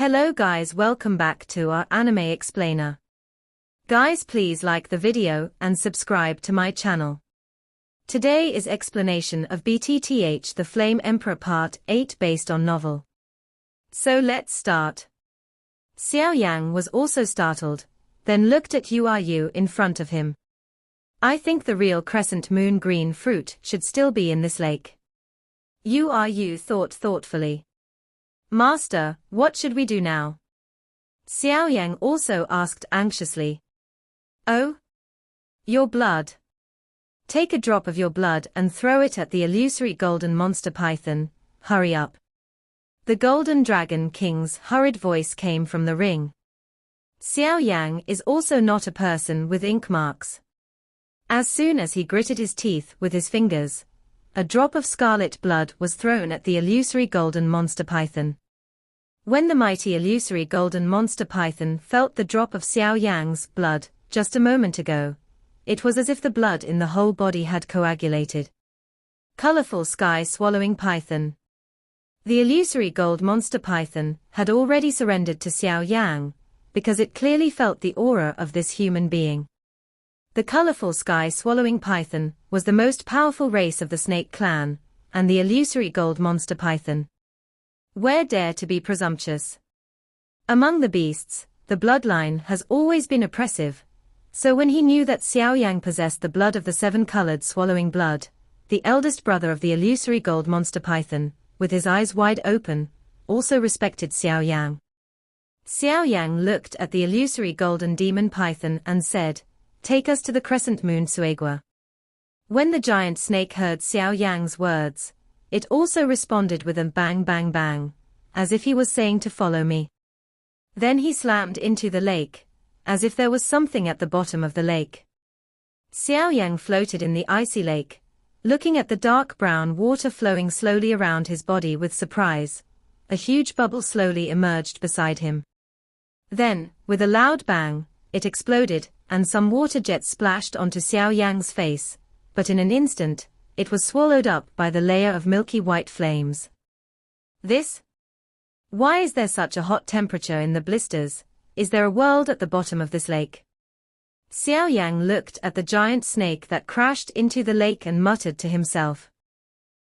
Hello guys, welcome back to our anime explainer. Guys, please like the video and subscribe to my channel. Today is explanation of BTTH The Flame Emperor Part 8 based on novel. So let's start. Xiao Yan was also startled, then looked at Yu in front of him. I think the real crescent moon green fruit should still be in this lake. Yu thought thoughtfully. Master, what should we do now? Xiao Yan also asked anxiously. Oh? Your blood. Take a drop of your blood and throw it at the illusory golden monster python. Hurry up. The Golden Dragon King's hurried voice came from the ring. Xiao Yan is also not a person with ink marks. As soon as he gritted his teeth with his fingers, a drop of scarlet blood was thrown at the illusory golden monster python. When the mighty illusory golden monster python felt the drop of Xiao Yan's blood just a moment ago, it was as if the blood in the whole body had coagulated. Colorful sky-swallowing python. The illusory gold monster python had already surrendered to Xiao Yan, because it clearly felt the aura of this human being. The colorful sky-swallowing python was the most powerful race of the snake clan, and the illusory gold monster python. Where dare to be presumptuous? Among the beasts, the bloodline has always been oppressive, so when he knew that Xiao Yan possessed the blood of the seven-colored swallowing blood, the eldest brother of the illusory gold monster python, with his eyes wide open, also respected Xiao Yan. Xiao Yan looked at the illusory golden demon python and said, "Take us to the crescent moon Suegua." When the giant snake heard Xiao Yan's words, it also responded with a bang bang bang, as if he was saying to follow me. Then he slammed into the lake, as if there was something at the bottom of the lake. Xiao Yan floated in the icy lake, looking at the dark brown water flowing slowly around his body with surprise. A huge bubble slowly emerged beside him. Then, with a loud bang, it exploded, and some water jets splashed onto Xiao Yan's face, but in an instant, it was swallowed up by the layer of milky white flames. This? Why is there such a hot temperature in the blisters? Is there a world at the bottom of this lake? Xiao Yan looked at the giant snake that crashed into the lake and muttered to himself.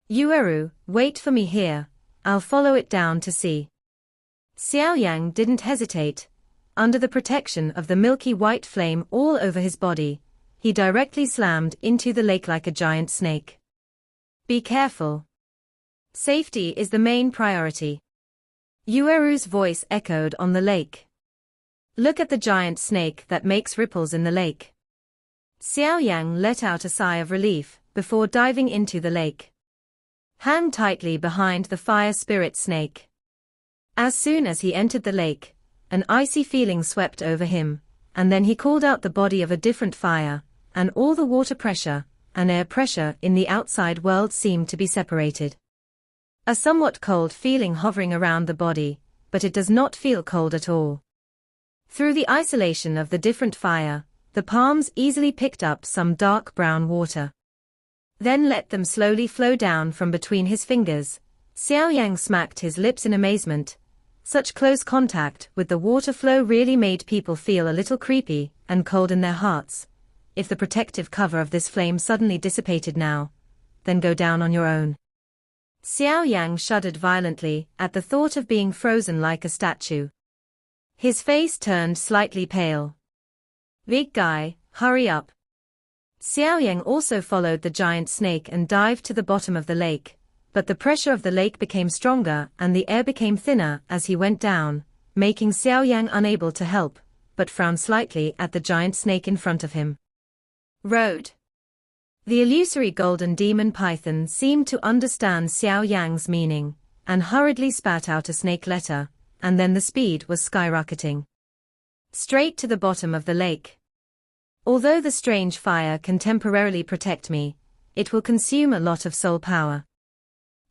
Yu, wait for me here, I'll follow it down to see. Xiao Yan didn't hesitate. Under the protection of the milky white flame all over his body, he directly slammed into the lake like a giant snake. Be careful. Safety is the main priority. Yueru's voice echoed on the lake. Look at the giant snake that makes ripples in the lake. Xiao Yan let out a sigh of relief before diving into the lake. Hang tightly behind the fire spirit snake. As soon as he entered the lake, an icy feeling swept over him, and then he called out the body of a different fire, and all the water pressure and air pressure in the outside world seemed to be separated. A somewhat cold feeling hovering around the body, but it does not feel cold at all. Through the isolation of the different fire, the palms easily picked up some dark brown water. Then let them slowly flow down from between his fingers. Xiao Yan smacked his lips in amazement. Such close contact with the water flow really made people feel a little creepy and cold in their hearts. If the protective cover of this flame suddenly dissipated now, then go down on your own. Xiao Yan shuddered violently at the thought of being frozen like a statue. His face turned slightly pale. Big guy, hurry up. Xiao Yan also followed the giant snake and dived to the bottom of the lake, but the pressure of the lake became stronger and the air became thinner as he went down, making Xiao Yan unable to help, but frowned slightly at the giant snake in front of him. Road. The illusory golden demon python seemed to understand Xiao Yan's meaning, and hurriedly spat out a snake letter, and then the speed was skyrocketing. Straight to the bottom of the lake. Although the strange fire can temporarily protect me, it will consume a lot of soul power.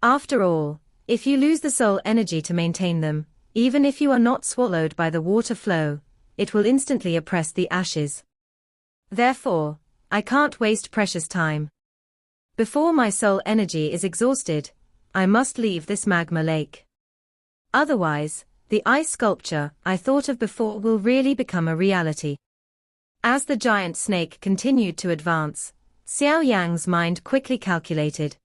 After all, if you lose the soul energy to maintain them, even if you are not swallowed by the water flow, it will instantly oppress the ashes. Therefore, I can't waste precious time. Before my soul energy is exhausted, I must leave this magma lake. Otherwise, The ice sculpture I thought of before will really become a reality. As the giant snake continued to advance, Xiao Yan's mind quickly calculated.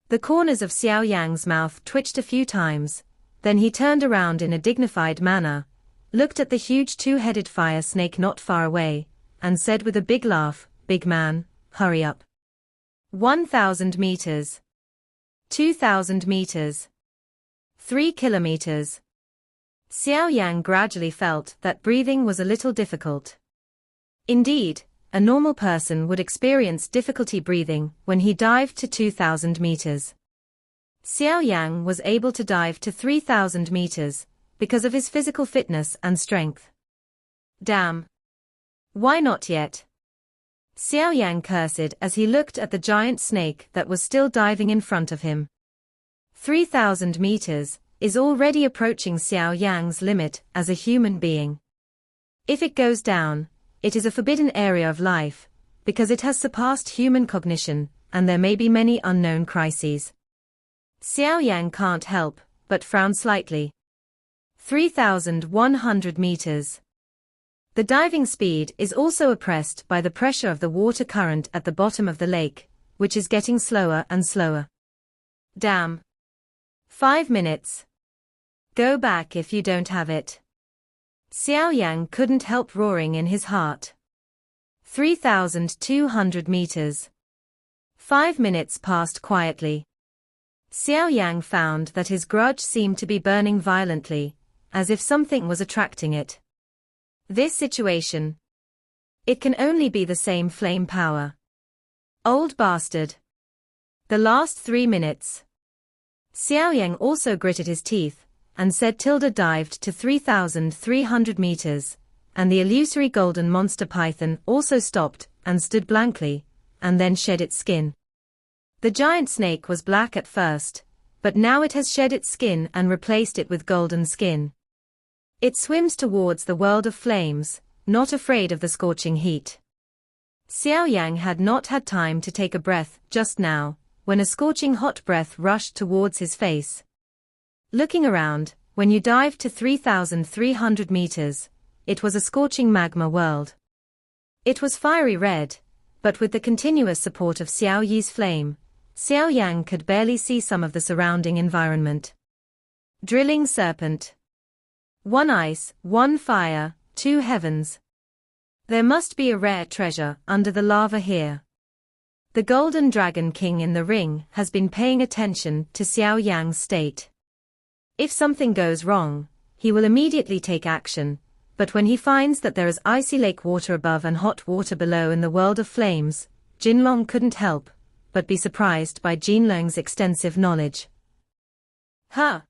The corners of Xiao Yan's mouth twitched a few times, then he turned around in a dignified manner, looked at the huge two-headed fire snake not far away, and said with a big laugh, "Big man, hurry up. 1,000 meters. 2,000 meters. 3 kilometers. Xiao Yan gradually felt that breathing was a little difficult. Indeed, a normal person would experience difficulty breathing when he dived to 2,000 meters. Xiao Yan was able to dive to 3,000 meters because of his physical fitness and strength. Damn. Why not yet? Xiao Yan cursed as he looked at the giant snake that was still diving in front of him. 3,000 meters is already approaching Xiao Yan's limit as a human being. If it goes down, it is a forbidden area of life, because it has surpassed human cognition, and there may be many unknown crises. Xiao Yan can't help but frown slightly. 3,100 meters. The diving speed is also oppressed by the pressure of the water current at the bottom of the lake, which is getting slower and slower. Damn. 5 minutes. Go back if you don't have it. Xiao Yan couldn't help roaring in his heart. 3,200 meters. 5 minutes passed quietly. Xiao Yan found that his grudge seemed to be burning violently, as if something was attracting it. This situation. It can only be the same flame power. Old bastard. The last 3 minutes. Xiao Yan also gritted his teeth, and said Tilda dived to 3,300 meters, and the illusory golden monster python also stopped and stood blankly, and then shed its skin. The giant snake was black at first, but now it has shed its skin and replaced it with golden skin. It swims towards the world of flames, not afraid of the scorching heat. Xiao Yan had not had time to take a breath just now, when a scorching hot breath rushed towards his face. Looking around, when you dive to 3,300 meters, it was a scorching magma world. It was fiery red, but with the continuous support of Xiao Yi's flame, Xiao Yan could barely see some of the surrounding environment. Drilling serpent. 1 ice, 1 fire, 2 heavens. There must be a rare treasure under the lava here. The Golden Dragon King in the ring has been paying attention to Xiao Yan's state. If something goes wrong, he will immediately take action, but when he finds that there is icy lake water above and hot water below in the world of flames, Jinlong couldn't help but be surprised by Jinlong's extensive knowledge. Huh!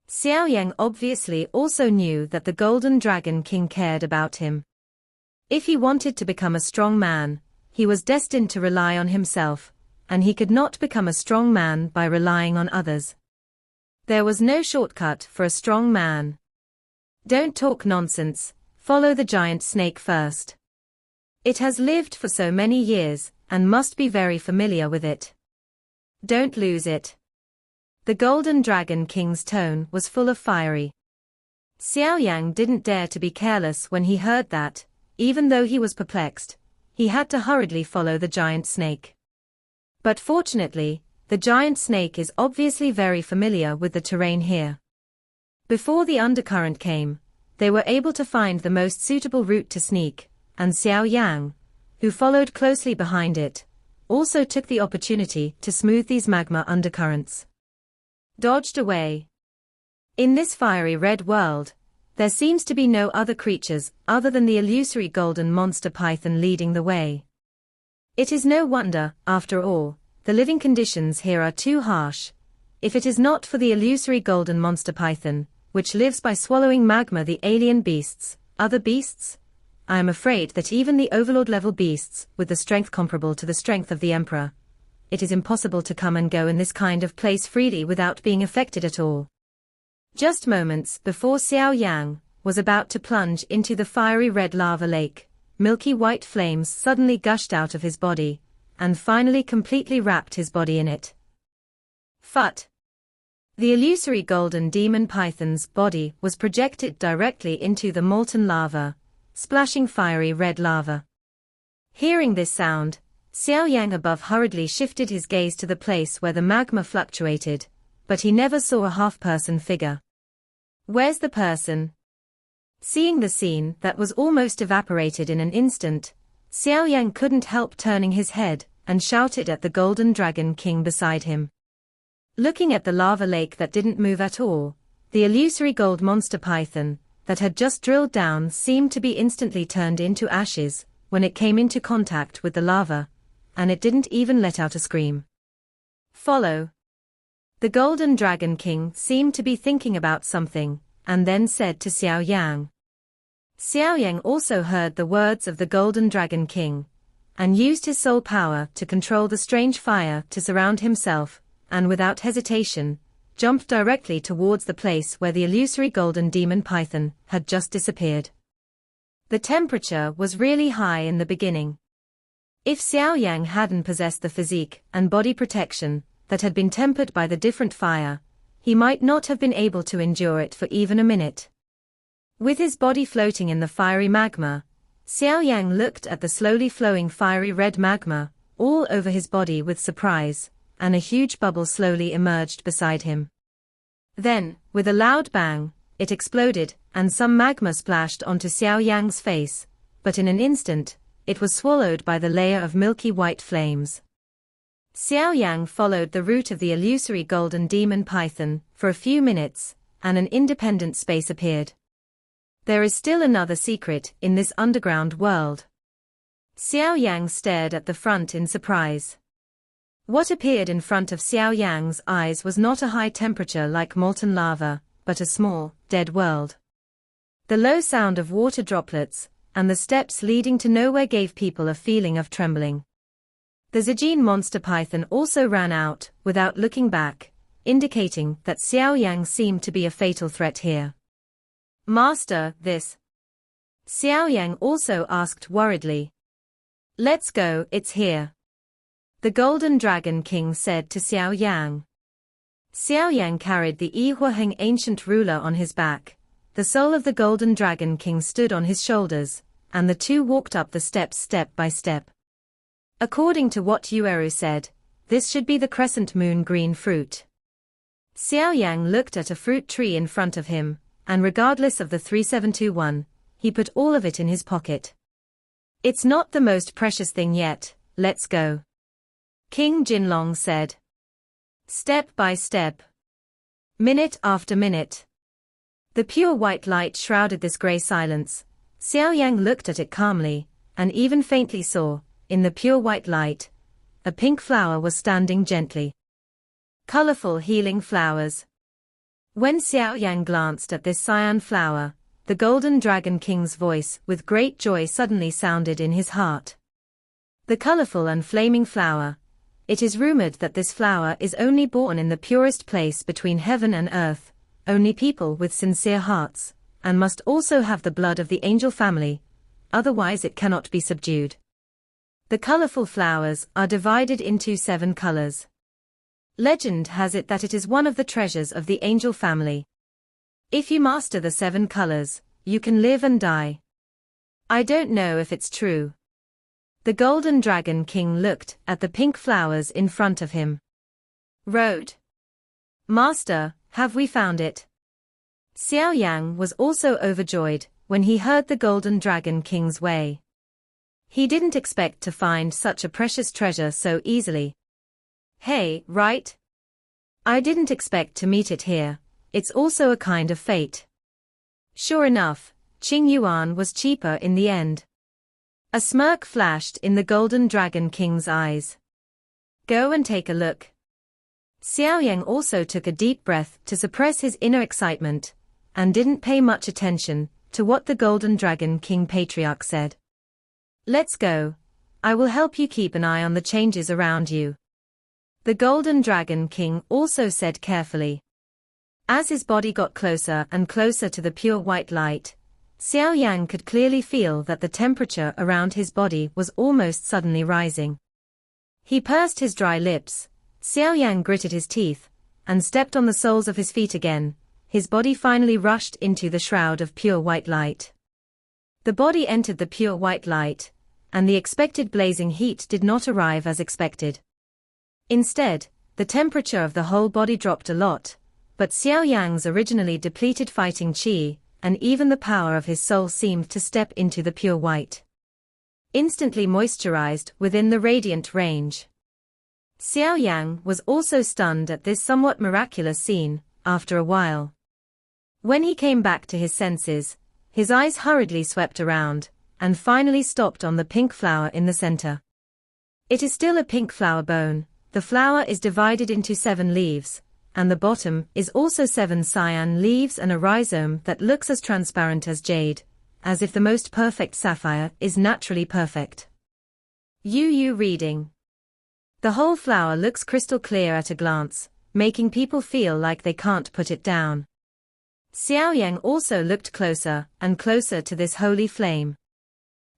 Xiao Yan obviously also knew that the Golden Dragon King cared about him. If he wanted to become a strong man, he was destined to rely on himself, and he could not become a strong man by relying on others. There was no shortcut for a strong man. Don't talk nonsense, follow the giant snake first. It has lived for so many years, and must be very familiar with it. Don't lose it. The Golden Dragon King's tone was full of fiery. Xiao Yan didn't dare to be careless when he heard that, even though he was perplexed, he had to hurriedly follow the giant snake. But fortunately, the giant snake is obviously very familiar with the terrain here. Before the undercurrent came, they were able to find the most suitable route to sneak, and Xiao Yan, who followed closely behind it, also took the opportunity to smooth these magma undercurrents. Dodged away. In this fiery red world, there seems to be no other creatures other than the illusory golden monster python leading the way. It is no wonder, after all, the living conditions here are too harsh. If it is not for the illusory golden monster python, which lives by swallowing magma, the alien beasts, other beasts, I am afraid that even the overlord-level beasts, with the strength comparable to the strength of the Emperor, it is impossible to come and go in this kind of place freely without being affected at all. Just moments before Xiao Yan was about to plunge into the fiery red lava lake, milky white flames suddenly gushed out of his body, and finally completely wrapped his body in it. Phut! The illusory golden demon python's body was projected directly into the molten lava, splashing fiery red lava. Hearing this sound, Xiao Yan above hurriedly shifted his gaze to the place where the magma fluctuated, but he never saw a half-person figure. Where's the person? Seeing the scene that was almost evaporated in an instant, Xiao Yan couldn't help turning his head and shouted at the Golden Dragon King beside him. Looking at the lava lake that didn't move at all, the illusory gold monster python that had just drilled down seemed to be instantly turned into ashes when it came into contact with the lava, and it didn't even let out a scream. Follow. The Golden Dragon King seemed to be thinking about something, and then said to Xiao Yang. Xiao Yang also heard the words of the Golden Dragon King, and used his soul power to control the strange fire to surround himself, and without hesitation, jumped directly towards the place where the illusory golden demon python had just disappeared. The temperature was really high in the beginning. If Xiao Yang hadn't possessed the physique and body protection that had been tempered by the different fire, he might not have been able to endure it for even a minute. With his body floating in the fiery magma, Xiao Yang looked at the slowly flowing fiery red magma all over his body with surprise, and a huge bubble slowly emerged beside him. Then, with a loud bang, it exploded, and some magma splashed onto Xiao Yang's face, but in an instant, it was swallowed by the layer of milky white flames. Xiao Yang followed the route of the illusory golden demon python for a few minutes, and an independent space appeared. There is still another secret in this underground world. Xiao Yang stared at the front in surprise. What appeared in front of Xiao Yang's eyes was not a high temperature like molten lava, but a small, dead world. The low sound of water droplets, and the steps leading to nowhere gave people a feeling of trembling. The Zijin monster python also ran out, without looking back, indicating that Xiao Yang seemed to be a fatal threat here. Master, this? Xiao Yang also asked worriedly. Let's go, it's here. The Golden Dragon King said to Xiao Yang. Xiao Yang carried the Yihuaheng ancient ruler on his back, the soul of the Golden Dragon King stood on his shoulders, and the two walked up the steps step by step. According to what Yueru said, this should be the crescent moon green fruit. Xiao Yang looked at a fruit tree in front of him, and regardless of the 3721, he put all of it in his pocket. It's not the most precious thing yet, let's go. King Jinlong said. Step by step. Minute after minute. The pure white light shrouded this grey silence. Xiao Yang looked at it calmly, and even faintly saw, in the pure white light, a pink flower was standing gently. Colorful healing flowers. When Xiao Yang glanced at this cyan flower, the Golden Dragon King's voice with great joy suddenly sounded in his heart. The colorful and flaming flower. It is rumored that this flower is only born in the purest place between heaven and earth, only people with sincere hearts, and must also have the blood of the angel family, otherwise it cannot be subdued. The colorful flowers are divided into 7 colors. Legend has it that it is one of the treasures of the angel family. If you master the 7 colors, you can live and die. I don't know if it's true. The Golden Dragon King looked at the pink flowers in front of him. Wrote. Master, have we found it? Xiao Yang was also overjoyed when he heard the Golden Dragon King's way. He didn't expect to find such a precious treasure so easily. Hey, right? I didn't expect to meet it here, it's also a kind of fate. Sure enough, Qing Yuan was cheaper in the end. A smirk flashed in the Golden Dragon King's eyes. Go and take a look. Xiao Yang also took a deep breath to suppress his inner excitement, and didn't pay much attention to what the Golden Dragon King Patriarch said. Let's go. I will help you keep an eye on the changes around you. The Golden Dragon King also said carefully. As his body got closer and closer to the pure white light, Xiao Yang could clearly feel that the temperature around his body was almost suddenly rising. He pursed his dry lips. Xiao Yang gritted his teeth, and stepped on the soles of his feet again, his body finally rushed into the shroud of pure white light. The body entered the pure white light, and the expected blazing heat did not arrive as expected. Instead, the temperature of the whole body dropped a lot, but Xiao Yan's originally depleted fighting qi, and even the power of his soul seemed to step into the pure white. Instantly moisturized within the radiant range. Xiao Yan was also stunned at this somewhat miraculous scene. After a while, when he came back to his senses, his eyes hurriedly swept around, and finally stopped on the pink flower in the center. It is still a pink flower bone, the flower is divided into 7 leaves, and the bottom is also 7 cyan leaves and a rhizome that looks as transparent as jade, as if the most perfect sapphire is naturally perfect. UU reading. The whole flower looks crystal clear at a glance, making people feel like they can't put it down. Xiao Yan also looked closer and closer to this holy flame.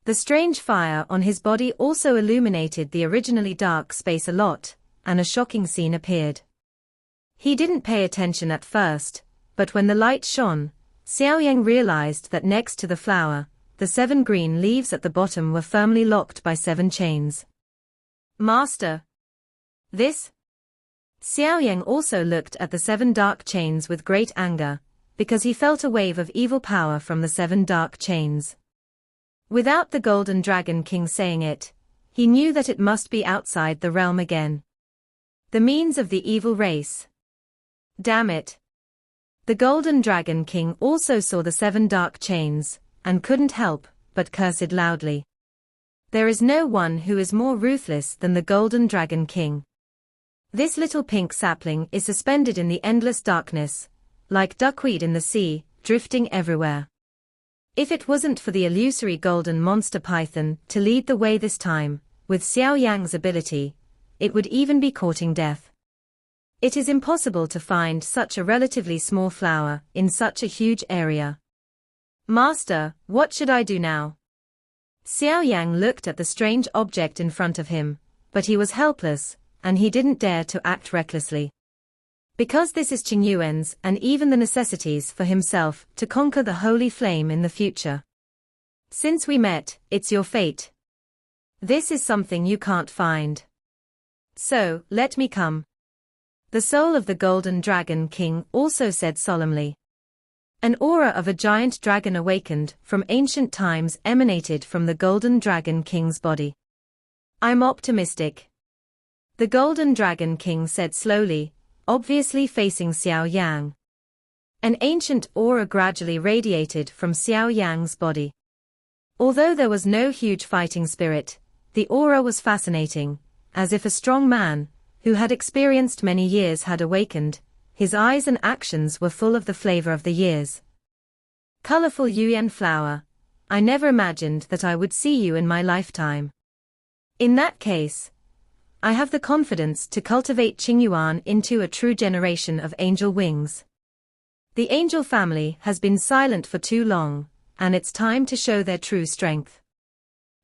The strange fire on his body also illuminated the originally dark space a lot, and a shocking scene appeared. He didn't pay attention at first, but when the light shone, Xiao Yan realized that next to the flower, the 7 green leaves at the bottom were firmly locked by 7 chains. Master! This? Xiao Yan also looked at the 7 dark chains with great anger, because he felt a wave of evil power from the 7 dark chains. Without the Golden Dragon King saying it, he knew that it must be outside the realm again. The means of the evil race. Damn it. The Golden Dragon King also saw the 7 dark chains, and couldn't help but curse loudly. There is no one who is more ruthless than the Golden Dragon King. This little pink sapling is suspended in the endless darkness, like duckweed in the sea, drifting everywhere. If it wasn't for the illusory golden monster python to lead the way this time, with Xiao Yang's ability, it would even be courting death. It is impossible to find such a relatively small flower in such a huge area. Master, what should I do now? Xiao Yang looked at the strange object in front of him, but he was helpless, and he didn't dare to act recklessly. Because this is Qingyuan's and even the necessities for himself to conquer the holy flame in the future. Since we met, it's your fate. This is something you can't find. So, let me come. The soul of the Golden Dragon King also said solemnly. An aura of a giant dragon awakened from ancient times emanated from the Golden Dragon King's body. I'm optimistic. The Golden Dragon King said slowly, obviously facing Xiao Yang. An ancient aura gradually radiated from Xiao Yang's body. Although there was no huge fighting spirit, the aura was fascinating, as if a strong man, who had experienced many years had awakened. His eyes and actions were full of the flavor of the years. Colorful Yuan flower, I never imagined that I would see you in my lifetime. In that case, I have the confidence to cultivate Qingyuan into a true generation of angel wings. The angel family has been silent for too long, and it's time to show their true strength.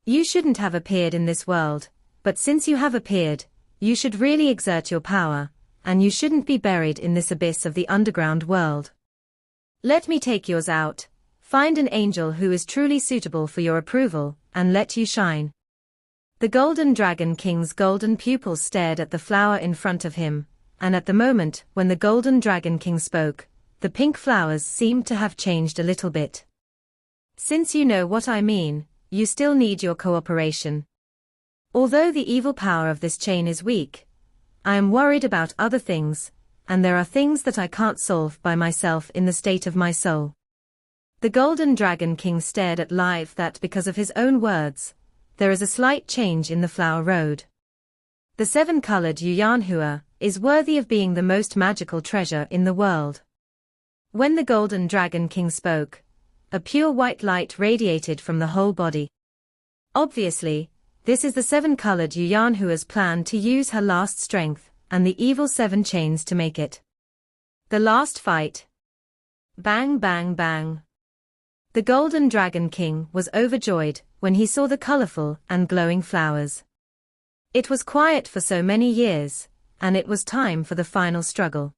You shouldn't have appeared in this world, but since you have appeared, you should really exert your power, and you shouldn't be buried in this abyss of the underground world. Let me take yours out, find an angel who is truly suitable for your approval, and let you shine. The Golden Dragon King's golden pupils stared at the flower in front of him, and at the moment when the Golden Dragon King spoke, the pink flowers seemed to have changed a little bit. Since you know what I mean, you still need your cooperation. Although the evil power of this chain is weak, I am worried about other things, and there are things that I can't solve by myself in the state of my soul. The Golden Dragon King stared at life that because of his own words, there is a slight change in the flower road. The 7-colored Yuanhua is worthy of being the most magical treasure in the world. When the Golden Dragon King spoke, a pure white light radiated from the whole body. Obviously, this is the 7-colored Yuanhua's plan to use her last strength, and the evil 7 chains to make it. The last fight. Bang bang bang. The Golden Dragon King was overjoyed when he saw the colorful and glowing flowers. It was quiet for so many years, and it was time for the final struggle.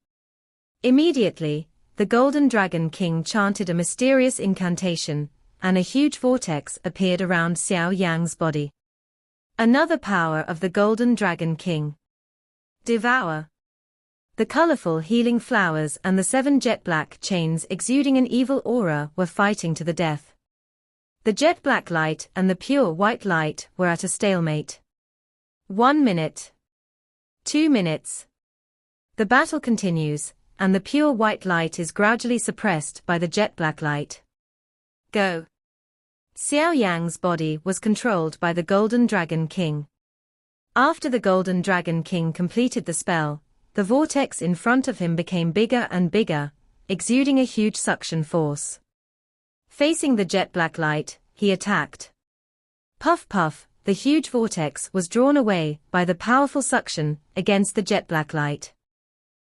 Immediately, the Golden Dragon King chanted a mysterious incantation, and a huge vortex appeared around Xiao Yang's body. Another power of the Golden Dragon King. Devour. The colorful healing flowers and the 7 jet-black chains exuding an evil aura were fighting to the death. The jet-black light and the pure white light were at a stalemate. 1 minute. 2 minutes. The battle continues, and the pure white light is gradually suppressed by the jet-black light. Go. Xiao Yang's body was controlled by the Golden Dragon King. After the Golden Dragon King completed the spell, the vortex in front of him became bigger and bigger, exuding a huge suction force. Facing the jet-black light, he attacked. Puff puff, the huge vortex was drawn away by the powerful suction against the jet-black light.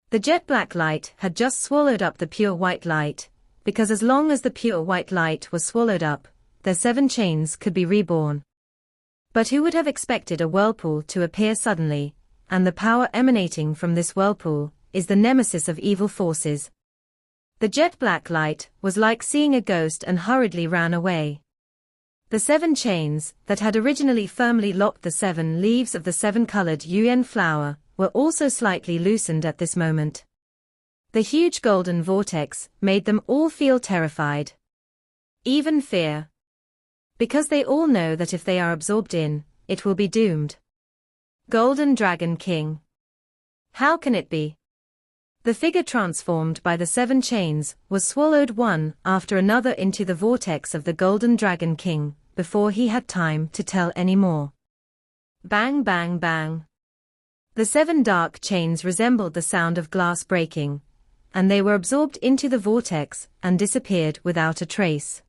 The jet-black light had just swallowed up the pure white light, because as long as the pure white light was swallowed up, their 7 chains could be reborn. But who would have expected a whirlpool to appear suddenly, and the power emanating from this whirlpool is the nemesis of evil forces. The jet-black light was like seeing a ghost and hurriedly ran away. The 7 chains that had originally firmly locked the 7 leaves of the 7-colored yuan flower were also slightly loosened at this moment. The huge golden vortex made them all feel terrified. Even fear. Because they all know that if they are absorbed in, it will be doomed. Golden Dragon King. How can it be? The figure transformed by the 7 chains was swallowed one after another into the vortex of the Golden Dragon King, before he had time to tell any more. Bang bang bang. The 7 dark chains resembled the sound of glass breaking, and they were absorbed into the vortex and disappeared without a trace.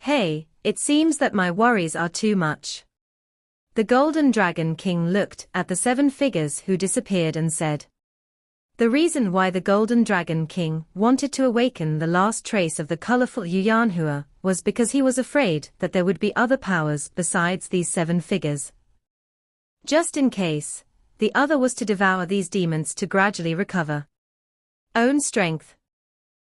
Hey, it seems that my worries are too much. The Golden Dragon King looked at the 7 figures who disappeared and said. The reason why the Golden Dragon King wanted to awaken the last trace of the colorful Yuanhua was because he was afraid that there would be other powers besides these 7 figures. Just in case, the other was to devour these demons to gradually recover. Own strength.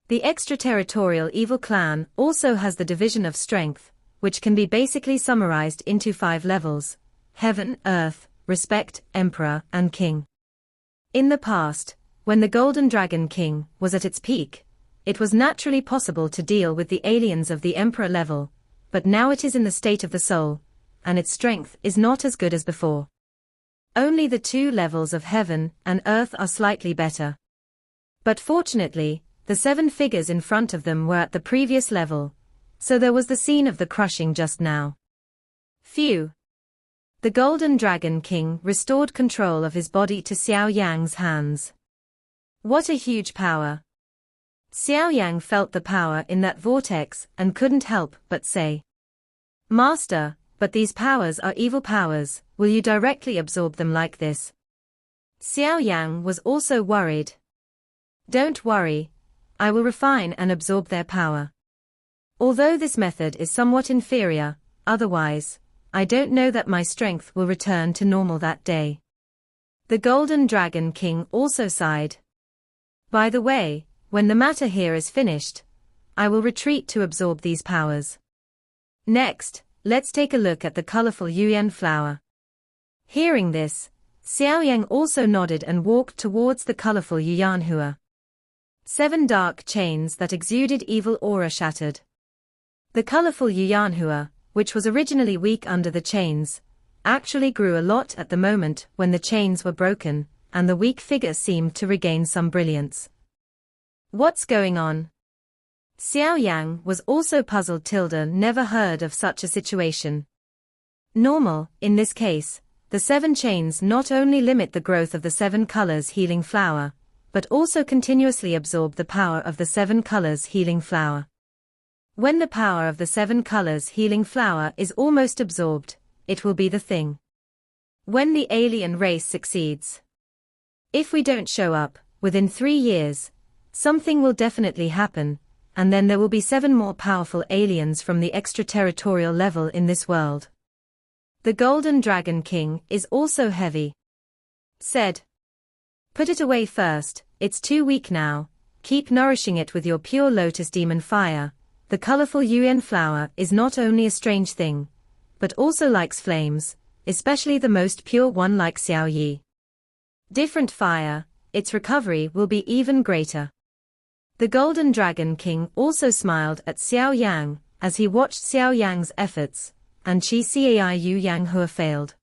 The extraterritorial evil clan also has the division of strength, which can be basically summarized into 5 levels: heaven, earth, respect, emperor, and king. In the past, when the Golden Dragon King was at its peak, it was naturally possible to deal with the aliens of the emperor level, but now it is in the state of the soul, and its strength is not as good as before. Only the 2 levels of heaven and earth are slightly better. But fortunately, the 7 figures in front of them were at the previous level, so there was the scene of the crushing just now. Phew. The Golden Dragon King restored control of his body to Xiao Yang's hands. What a huge power. Xiao Yang felt the power in that vortex and couldn't help but say, Master, but these powers are evil powers, will you directly absorb them like this? Xiao Yang was also worried. Don't worry, I will refine and absorb their power. Although this method is somewhat inferior, otherwise, I don't know that my strength will return to normal that day. The Golden Dragon King also sighed. By the way, when the matter here is finished, I will retreat to absorb these powers. Next, let's take a look at the colorful yuan flower. Hearing this, Xiao Yang also nodded and walked towards the colorful Yuanhua. 7 dark chains that exuded evil aura shattered. The colorful Yuanhua, which was originally weak under the chains, actually grew a lot at the moment when the chains were broken, and the weak figure seemed to regain some brilliance. What's going on? Xiao Yang was also puzzled. Tilda never heard of such a situation. Normal, in this case, the 7 chains not only limit the growth of the 7 colors healing flower, but also continuously absorb the power of the 7 colors healing flower. When the power of the 7 colors healing flower is almost absorbed, it will be the thing. When the alien race succeeds. If we don't show up, within 3 years, something will definitely happen, and then there will be 7 more powerful aliens from the extraterritorial level in this world. The Golden Dragon King is also heavy. Said. Put it away first, it's too weak now. Keep nourishing it with your pure lotus demon fire. The colorful Yuan flower is not only a strange thing, but also likes flames, especially the most pure one like Xiao Yi. Different fire, its recovery will be even greater. The Golden Dragon King also smiled at Xiao Yang as he watched Xiao Yang's efforts, and Qi Cai Yu Yang Hua failed.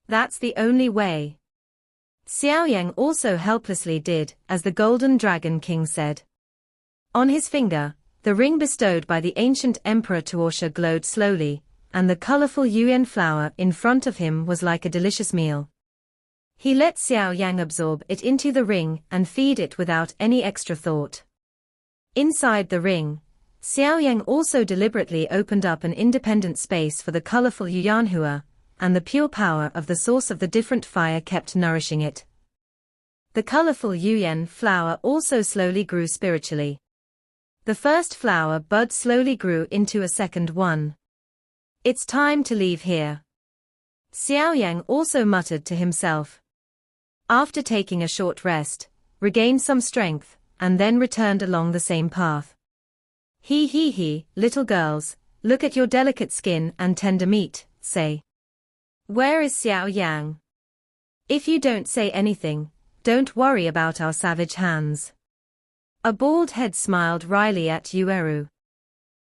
That's the only way. Xiao Yang also helplessly did as the Golden Dragon King said. On his finger, the ring bestowed by the ancient Emperor Tuosha glowed slowly, and the colorful Yuan flower in front of him was like a delicious meal. He let Xiao Yang absorb it into the ring and feed it without any extra thought. Inside the ring, Xiao Yang also deliberately opened up an independent space for the colorful Yuan Hua, and the pure power of the source of the different fire kept nourishing it. The colorful Yuan flower also slowly grew spiritually. The first flower bud slowly grew into a second one. It's time to leave here. Xiao Yang also muttered to himself. After taking a short rest, regained some strength, and then returned along the same path. He, little girls, look at your delicate skin and tender meat, say. Where is Xiao Yang? If you don't say anything, don't worry about our savage hands. A bald head smiled wryly at Yueru.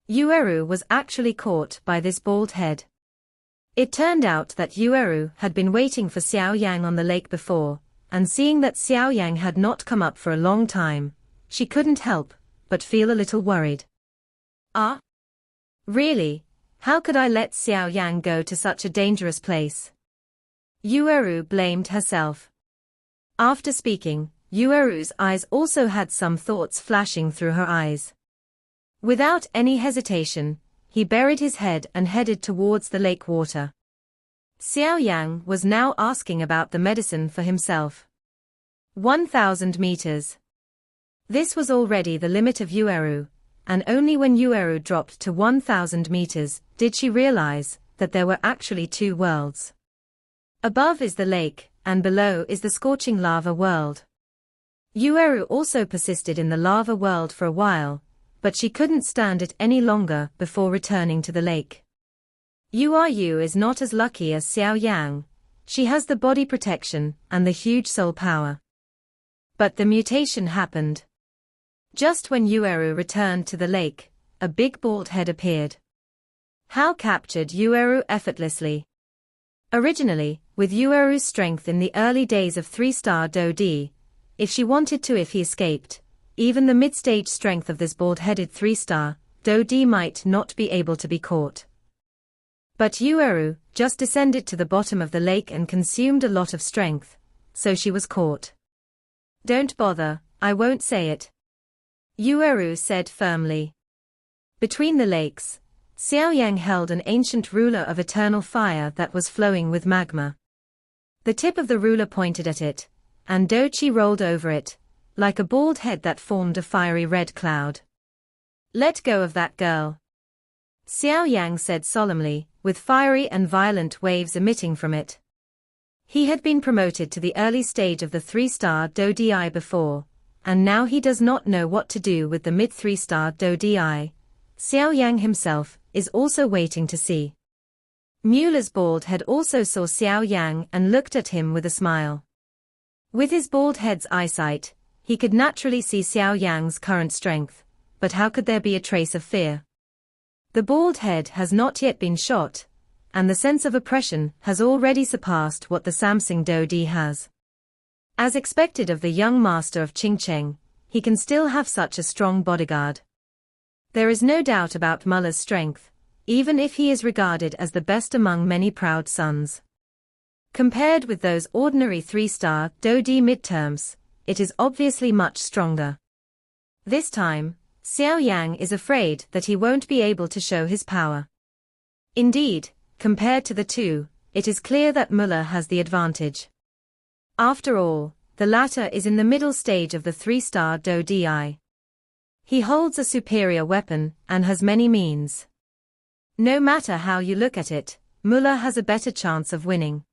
Yueru was actually caught by this bald head. It turned out that Yueru had been waiting for Xiao Yang on the lake before, and seeing that Xiao Yang had not come up for a long time, she couldn't help but feel a little worried. Ah? Really? How could I let Xiao Yang go to such a dangerous place? Yueru blamed herself. After speaking, Yueru's eyes also had some thoughts flashing through her eyes. Without any hesitation, he buried his head and headed towards the lake water. Xiao Yang was now asking about the medicine for himself. 1,000 meters. This was already the limit of Yueru, and only when Yueru dropped to 1,000 meters did she realize that there were actually two worlds. Above is the lake, and below is the scorching lava world. Yueru also persisted in the lava world for a while, but she couldn't stand it any longer before returning to the lake. Yu is not as lucky as Xiao Yang. She has the body protection and the huge soul power. But the mutation happened. Just when Yueru returned to the lake, a big bald head appeared. How captured Yueru effortlessly. Originally, with Yueru's strength in the early days of 3-star Dodi, if he escaped, even the mid-stage strength of this bald-headed 3-star Dodi might not be able to be caught. But Yueru just descended to the bottom of the lake and consumed a lot of strength, so she was caught. Don't bother, I won't say it. Yueru said firmly. Between the lakes, Xiao Yang held an ancient ruler of eternal fire that was flowing with magma. The tip of the ruler pointed at it, and Dochi rolled over it, like a bald head that formed a fiery red cloud. Let go of that girl. Xiao Yang said solemnly, with fiery and violent waves emitting from it. He had been promoted to the early stage of the 3-star Dodi before, and now he does not know what to do with the mid-3-star Dodi. Xiao Yang himself is also waiting to see. Muller's bald head also saw Xiao Yang and looked at him with a smile. With his bald head's eyesight, he could naturally see Xiao Yang's current strength, but how could there be a trace of fear? The bald head has not yet been shot, and the sense of oppression has already surpassed what the Samsung Dodi has. As expected of the young master of Qingcheng, he can still have such a strong bodyguard. There is no doubt about Muller's strength, even if he is regarded as the best among many proud sons. Compared with those ordinary 3-star Dodi midterms, it is obviously much stronger. This time, Xiao Yang is afraid that he won't be able to show his power. Indeed, compared to the two, it is clear that Muller has the advantage. After all, the latter is in the middle stage of the 3-star Dodi. He holds a superior weapon and has many means. No matter how you look at it, Muller has a better chance of winning.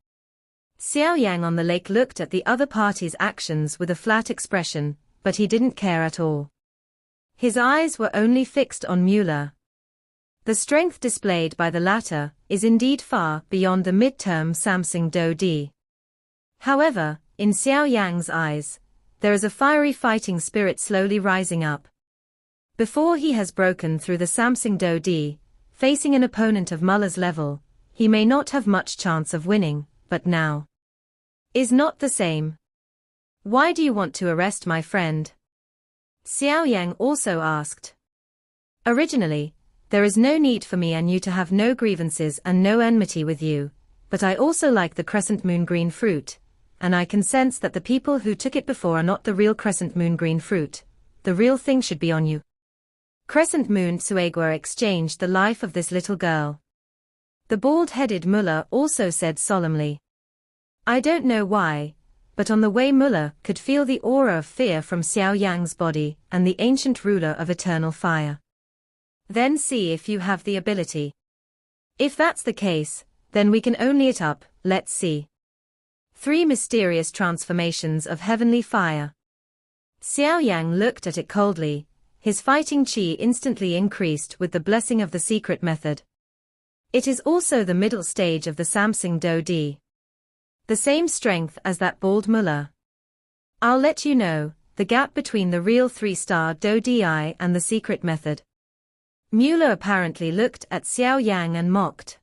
Xiao Yang on the lake looked at the other party's actions with a flat expression, but he didn't care at all. His eyes were only fixed on Muller. The strength displayed by the latter is indeed far beyond the mid-term Samsung Do Di. However, in Xiao Yang's eyes, there is a fiery fighting spirit slowly rising up. Before he has broken through the Samsung Do Di, facing an opponent of Muller's level, he may not have much chance of winning, but now is not the same. Why do you want to arrest my friend? Xiao Yang also asked. Originally, there is no need for me and you to have no grievances and no enmity with you, but I also like the crescent moon green fruit, and I can sense that the people who took it before are not the real crescent moon green fruit. The real thing should be on you. Crescent moon Suegua exchanged the life of this little girl. The bald-headed Muller also said solemnly. I don't know why, but on the way Muller could feel the aura of fear from Xiao Yang's body and the ancient ruler of eternal fire. Then see if you have the ability. If that's the case, then we can only it up, let's see. 3 mysterious transformations of heavenly fire. Xiao Yang looked at it coldly, his fighting chi instantly increased with the blessing of the secret method. It is also the middle stage of the Samsung Do Di. The same strength as that bald Muller. I'll let you know, the gap between the real 3-star Do Di and the secret method. Muller apparently looked at Xiao Yang and mocked.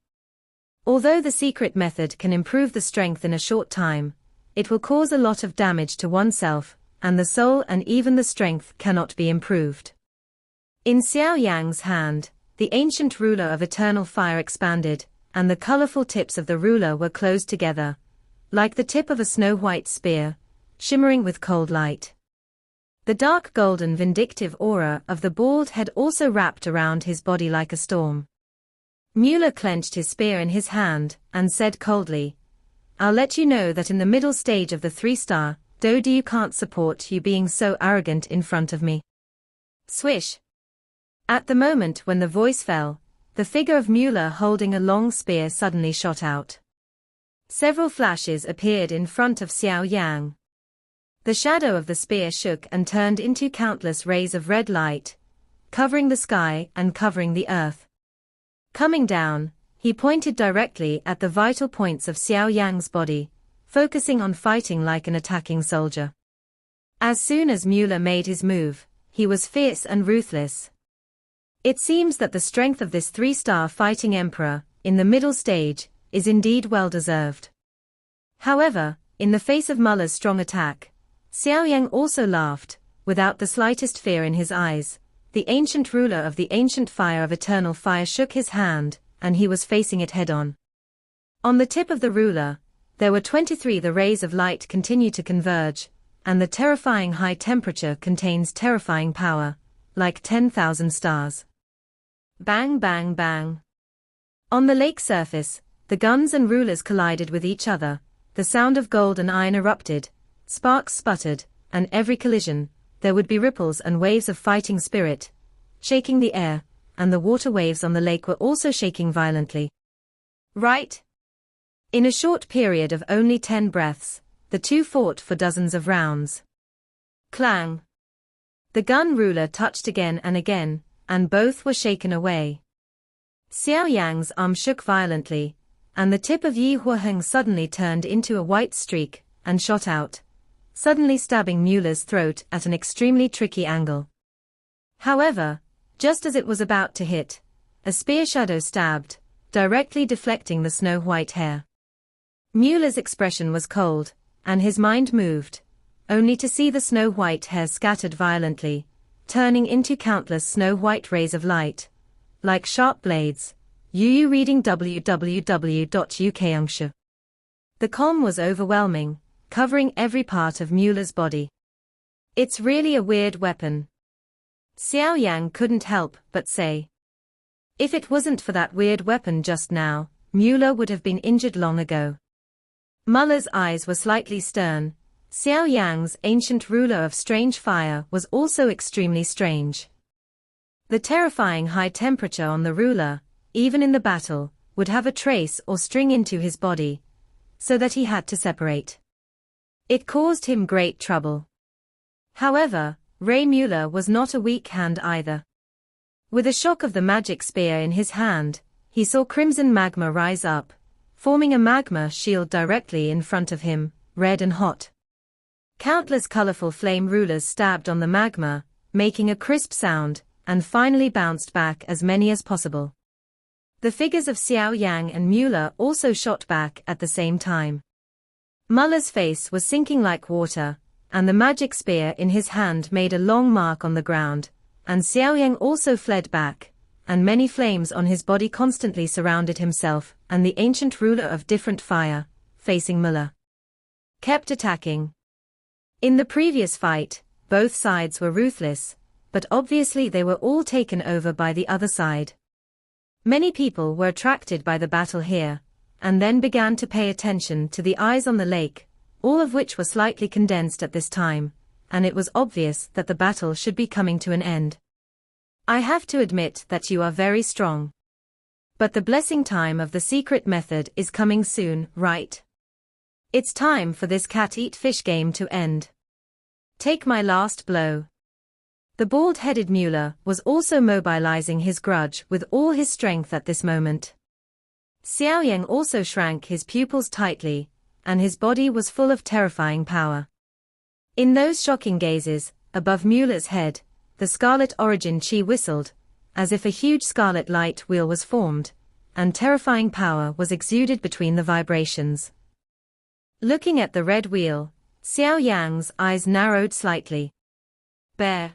Although the secret method can improve the strength in a short time, it will cause a lot of damage to oneself, and the soul and even the strength cannot be improved. In Xiao Yang's hand, the ancient ruler of eternal fire expanded, and the colorful tips of the ruler were closed together, like the tip of a snow-white spear, shimmering with cold light. The dark golden vindictive aura of the bald head also wrapped around his body like a storm. Muller clenched his spear in his hand, and said coldly, I'll let you know that in the middle stage of the 3-star, Do Di you can't support you being so arrogant in front of me. Swish. At the moment when the voice fell, the figure of Muller holding a long spear suddenly shot out. Several flashes appeared in front of Xiao Yang. The shadow of the spear shook and turned into countless rays of red light, covering the sky and covering the earth. Coming down, he pointed directly at the vital points of Xiao Yang's body, focusing on fighting like an attacking soldier. As soon as Muller made his move, he was fierce and ruthless. It seems that the strength of this 3-star fighting emperor, in the middle stage, is indeed well deserved. However, in the face of Muller's strong attack, Xiao Yang also laughed, without the slightest fear in his eyes. The ancient ruler of the ancient fire of eternal fire shook his hand, and he was facing it head-on. On the tip of the ruler, there were 23. The rays of light continue to converge, and the terrifying high temperature contains terrifying power, like 10,000 stars. Bang bang bang. On the lake surface, the guns and rulers collided with each other, the sound of gold and iron erupted, sparks sputtered, and every collision, there would be ripples and waves of fighting spirit, shaking the air, and the water waves on the lake were also shaking violently. Right? In a short period of only 10 breaths, the two fought for dozens of rounds. Clang! The gun ruler touched again, and both were shaken away. Xiao Yang's arm shook violently, and the tip of Yi Huaheng suddenly turned into a white streak, and shot out, suddenly stabbing Muller's throat at an extremely tricky angle. However, just as it was about to hit, a spear shadow stabbed, directly deflecting the snow-white hair. Muller's expression was cold, and his mind moved, only to see the snow-white hair scattered violently, turning into countless snow-white rays of light, like sharp blades. Yu reading www.ukungshu. The calm was overwhelming, covering every part of Muller's body. It's really a weird weapon. Xiao Yang couldn't help but say. If it wasn't for that weird weapon just now, Muller would have been injured long ago. Muller's eyes were slightly stern. Xiao Yang's ancient ruler of strange fire was also extremely strange. The terrifying high temperature on the ruler, even in the battle, would have a trace or string into his body, so that he had to separate. It caused him great trouble. However, Ray Muller was not a weak hand either. With a shock of the magic spear in his hand, he saw crimson magma rise up, forming a magma shield directly in front of him, red and hot. Countless colorful flame rulers stabbed on the magma, making a crisp sound, and finally bounced back as many as possible. The figures of Xiao Yan and Muller also shot back at the same time. Muller's face was sinking like water, and the magic spear in his hand made a long mark on the ground, and Xiao Yan also fled back, and many flames on his body constantly surrounded himself and the ancient ruler of different fire, facing Muller, kept attacking. In the previous fight, both sides were ruthless, but obviously they were all taken over by the other side. Many people were attracted by the battle here, and then began to pay attention to the eyes on the lake, all of which were slightly condensed at this time, and it was obvious that the battle should be coming to an end. I have to admit that you are very strong. But the blessing time of the secret method is coming soon, right? It's time for this cat-eat-fish game to end. Take my last blow. The bald-headed Muller was also mobilizing his grudge with all his strength at this moment. Xiao Yan also shrank his pupils tightly, and his body was full of terrifying power. In those shocking gazes, above Muller's head, the scarlet origin chi whistled, as if a huge scarlet light wheel was formed, and terrifying power was exuded between the vibrations. Looking at the red wheel, Xiao Yan's eyes narrowed slightly. Bear.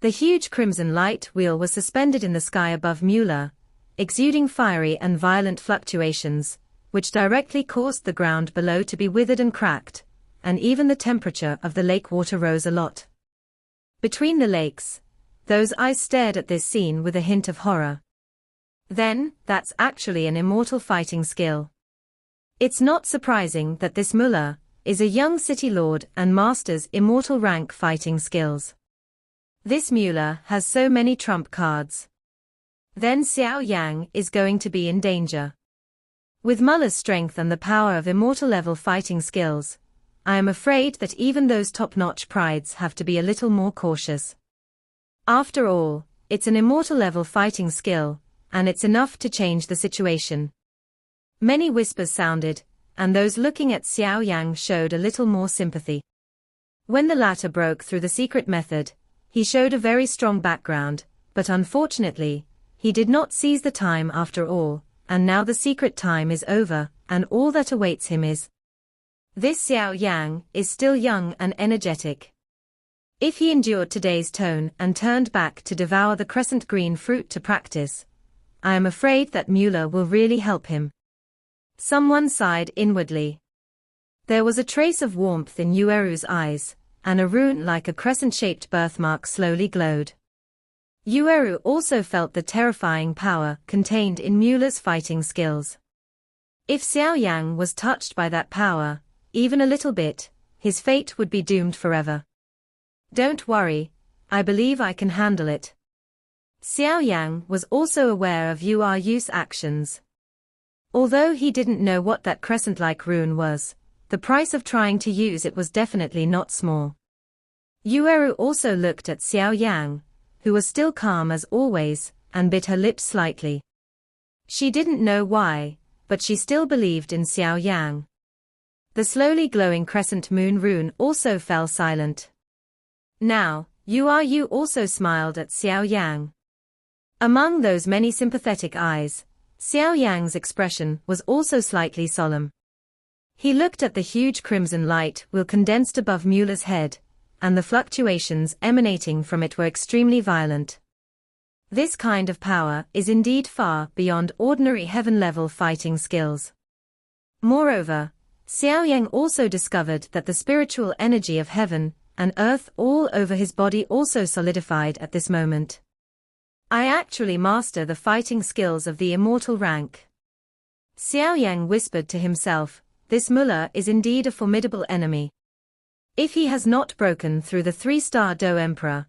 The huge crimson light wheel was suspended in the sky above Muller, exuding fiery and violent fluctuations, which directly caused the ground below to be withered and cracked, and even the temperature of the lake water rose a lot. Between the lakes, those eyes stared at this scene with a hint of horror. Then, that's actually an immortal fighting skill. It's not surprising that this Muller is a young city lord and masters immortal rank fighting skills. This Muller has so many trump cards. Then Xiao Yan is going to be in danger. With Muller's strength and the power of immortal level fighting skills, I am afraid that even those top-notch prides have to be a little more cautious. After all, it's an immortal level fighting skill, and it's enough to change the situation. Many whispers sounded, and those looking at Xiao Yan showed a little more sympathy. When the latter broke through the secret method, he showed a very strong background, but unfortunately, he did not seize the time after all, and now the secret time is over, and all that awaits him is. This Xiao Yan is still young and energetic. If he endured today's tone and turned back to devour the crescent green fruit to practice, I am afraid that Muller will really help him. Someone sighed inwardly. There was a trace of warmth in Yueru's eyes, and a rune like a crescent-shaped birthmark slowly glowed. Yueru also felt the terrifying power contained in Muller's fighting skills. If Xiao Yan was touched by that power, even a little bit, his fate would be doomed forever. Don't worry, I believe I can handle it. Xiao Yan was also aware of Yueru's actions. Although he didn't know what that crescent-like rune was, the price of trying to use it was definitely not small. Yueru also looked at Xiao Yan, who was still calm as always, and bit her lips slightly. She didn't know why, but she still believed in Xiao Yan. The slowly glowing crescent moon rune also fell silent. Now, Yueru also smiled at Xiao Yan. Among those many sympathetic eyes, Xiao Yan's expression was also slightly solemn. He looked at the huge crimson light wheel condensed above Muller's head, and the fluctuations emanating from it were extremely violent. This kind of power is indeed far beyond ordinary heaven-level fighting skills. Moreover, Xiao Yan also discovered that the spiritual energy of heaven and earth all over his body also solidified at this moment. I actually master the fighting skills of the immortal rank. Xiao Yan whispered to himself, this Muller is indeed a formidable enemy. If he has not broken through the 3-star Do Emperor,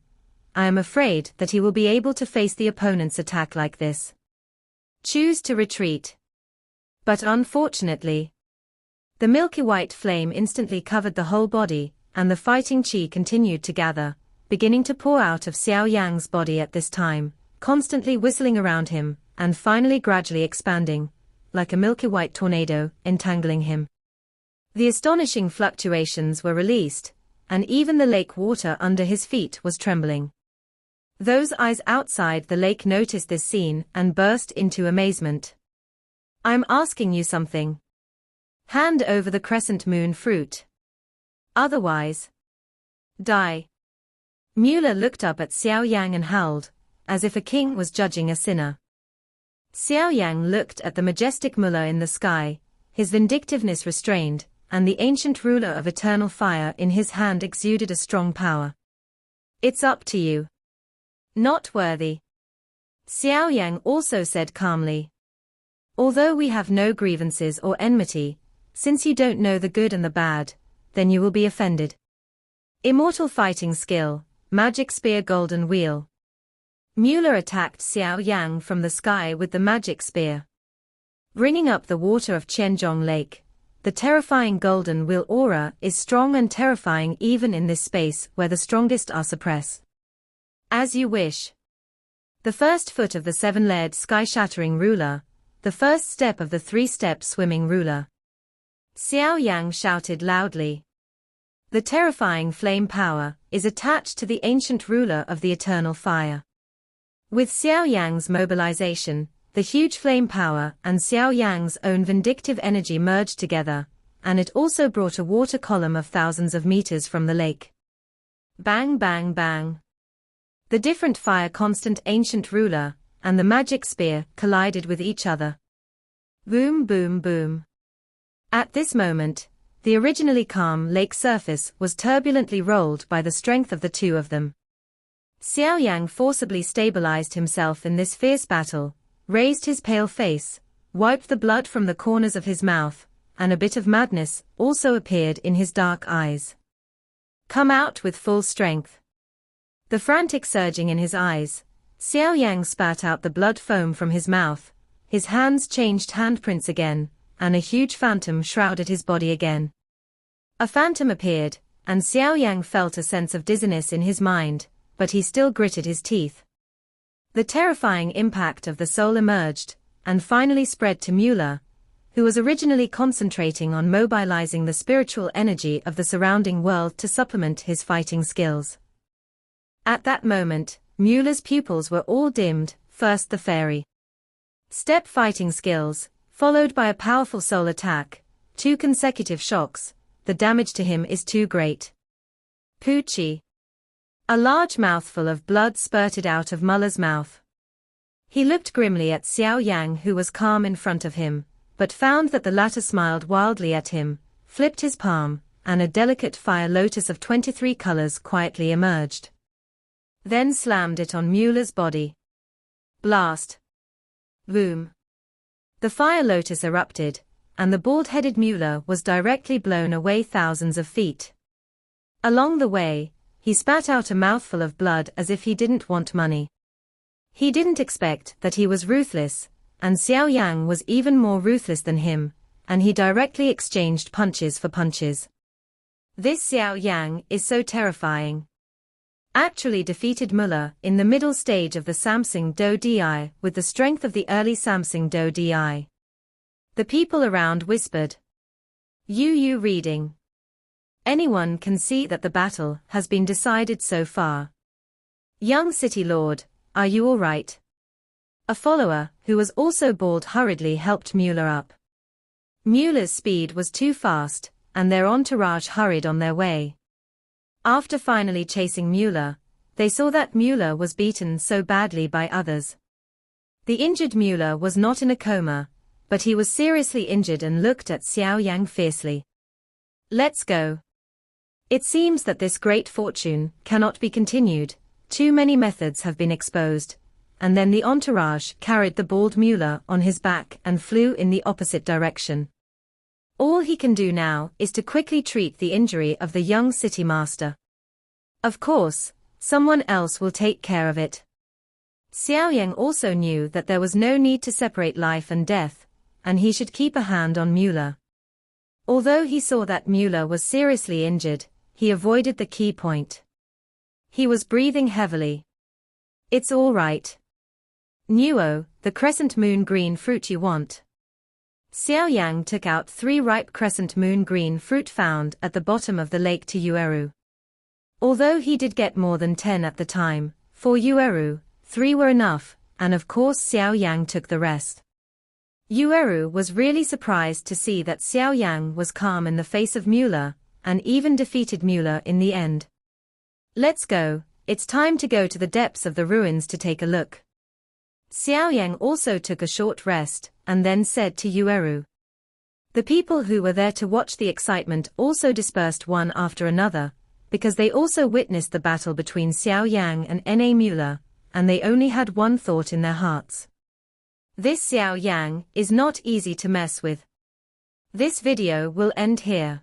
I am afraid that he will be able to face the opponent's attack like this. Choose to retreat. But unfortunately, The milky white flame instantly covered the whole body, and the fighting chi continued to gather, beginning to pour out of Xiao Yang's body at this time, constantly whistling around him, and finally gradually expanding, like a milky white tornado, entangling him. The astonishing fluctuations were released, and even the lake water under his feet was trembling. Those eyes outside the lake noticed this scene and burst into amazement. "I'm asking you something. Hand over the crescent moon fruit. Otherwise, die." Muller looked up at Xiao Yang and howled, as if a king was judging a sinner. Xiao Yang looked at the majestic Muller in the sky, his vindictiveness restrained, and the ancient ruler of eternal fire in his hand exuded a strong power. "It's up to you." "Not worthy." Xiao Yang also said calmly. "Although we have no grievances or enmity, since you don't know the good and the bad, then you will be offended." Immortal fighting skill, magic spear golden wheel. Muller attacked Xiao Yang from the sky with the magic spear. Bringing up the water of Qianzhong Lake, the terrifying golden wheel aura is strong and terrifying even in this space where the strongest are suppressed. As you wish. The first foot of the seven-layered sky-shattering ruler, the first step of the three-step swimming ruler. Xiao Yang shouted loudly. The terrifying flame power is attached to the ancient ruler of the eternal fire. With Xiao Yang's mobilization, the huge flame power and Xiao Yang's own vindictive energy merged together, and it also brought a water column of thousands of meters from the lake. Bang bang bang. The different fire constant ancient ruler and the magic spear collided with each other. Boom boom boom. At this moment, the originally calm lake surface was turbulently rolled by the strength of the two of them. Xiao Yang forcibly stabilized himself in this fierce battle, raised his pale face, wiped the blood from the corners of his mouth, and a bit of madness also appeared in his dark eyes. "Come out with full strength." The frantic surging in his eyes, Xiao Yang spat out the blood foam from his mouth, his hands changed handprints again, and a huge phantom shrouded his body again. A phantom appeared, and Xiao Yang felt a sense of dizziness in his mind, but he still gritted his teeth. The terrifying impact of the soul emerged, and finally spread to Muller, who was originally concentrating on mobilizing the spiritual energy of the surrounding world to supplement his fighting skills. At that moment, Muller's pupils were all dimmed, first the fairy step fighting skills, followed by a powerful soul attack, 2 consecutive shocks. The damage to him is too great. Poochie. A large mouthful of blood spurted out of Muller's mouth. He looked grimly at Xiao Yang, who was calm in front of him, but found that the latter smiled wildly at him, flipped his palm, and a delicate fire lotus of 23 colors quietly emerged. Then slammed it on Muller's body. Blast. Boom. The fire lotus erupted, and the bald-headed Muller was directly blown away thousands of feet. Along the way, he spat out a mouthful of blood as if he didn't want money. He didn't expect that he was ruthless, and Xiao Yang was even more ruthless than him, and he directly exchanged punches for punches. This Xiao Yang is so terrifying. Actually defeated Muller in the middle stage of the Samsung Do Di with the strength of the early Samsung Do Di. The people around whispered. You reading. Anyone can see that the battle has been decided so far. Young City Lord, are you all right? A follower, who was also bald, hurriedly helped Muller up. Muller's speed was too fast, and their entourage hurried on their way. After finally chasing Muller, they saw that Muller was beaten so badly by others. The injured Muller was not in a coma, but he was seriously injured and looked at Xiao Yang fiercely. Let's go. It seems that this great fortune cannot be continued, too many methods have been exposed, and then the entourage carried the bald Muller on his back and flew in the opposite direction. All he can do now is to quickly treat the injury of the young city master. Of course, someone else will take care of it. Xiao Yang also knew that there was no need to separate life and death, and he should keep a hand on Muller. Although he saw that Muller was seriously injured, he avoided the key point. He was breathing heavily. It's all right. Nuo, the crescent moon green fruit you want. Xiao Yan took out 3 ripe crescent moon green fruit found at the bottom of the lake to Yueru. Although he did get more than 10 at the time, for Yueru, 3 were enough, and of course Xiao Yang took the rest. Yueru was really surprised to see that Xiao Yang was calm in the face of Muller, and even defeated Muller in the end. Let's go, it's time to go to the depths of the ruins to take a look. Xiao Yang also took a short rest, and then said to Yueru. The people who were there to watch the excitement also dispersed one after another, because they also witnessed the battle between Xiao Yang and N.A. Muller, and they only had one thought in their hearts. This Xiao Yang is not easy to mess with. This video will end here.